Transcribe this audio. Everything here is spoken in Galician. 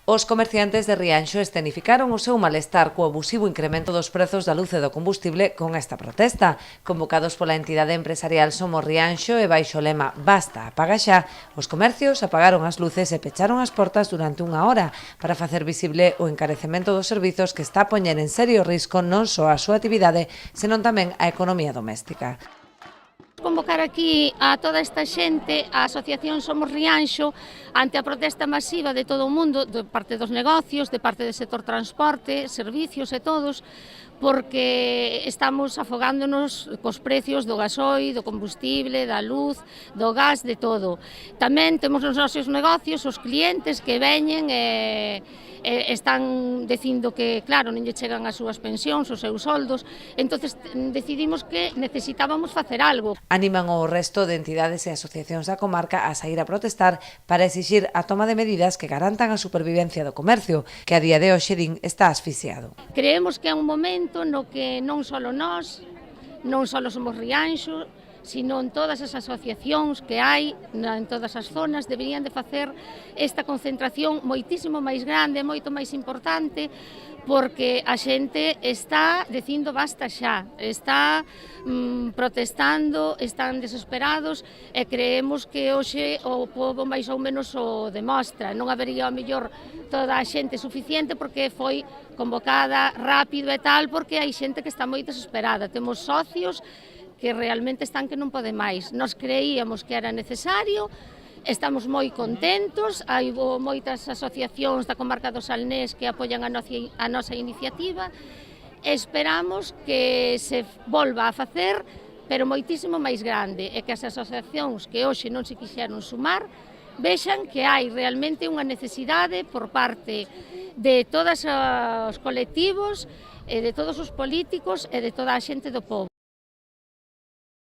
Os comerciantes de Rianxo escenificaron o seu malestar co abusivo incremento dos prezos da luz e do combustible con esta protesta. Convocados pola entidade empresarial Somos Rianxo e baixo o lema Basta, apaga xa, os comercios apagaron as luces e pecharon as portas durante unha hora para facer visible o encarecemento dos servizos que está a poñer en serio risco non só a súa actividade, senón tamén a economía doméstica. Convocar aquí a toda esta xente, a Asociación Somos Rianxo, ante a protesta masiva de todo o mundo, de parte dos negocios, de parte do sector transporte, servicios e todos, porque estamos afogándonos cos precios do gasoil, do combustible, da luz, do gas, de todo. Tamén temos os nosos negocios, os clientes que veñen e están dicindo que, claro, non lle chegan as súas pensións, os seus soldos, entonces decidimos que necesitábamos facer algo. Animan o resto de entidades e asociacións da comarca a saír a protestar para exixir a toma de medidas que garantan a supervivencia do comercio, que a día de hoxe din está asfixiado. Creemos que é un momento no que non só nós, non só Somos Rianxo, sino en todas as asociacións que hai en todas as zonas deberían de facer esta concentración moitísimo máis grande, moito máis importante, porque a xente está dicindo basta xa, está protestando, están desesperados e creemos que hoxe o pobo máis ou menos o demostra. Non habería ao mellor toda a xente suficiente porque foi convocada rápido e tal, porque hai xente que está moi desesperada. Temos socios que realmente están que non pode máis. Nos creíamos que era necesario, estamos moi contentos, hai moitas asociacións da comarca do Salnés que apoian a nosa iniciativa, esperamos que se volva a facer, pero moitísimo máis grande, e que as asociacións que hoxe non se quixeron sumar, vexan que hai realmente unha necesidade por parte de todos os colectivos, de todos os políticos e de toda a xente do pobo.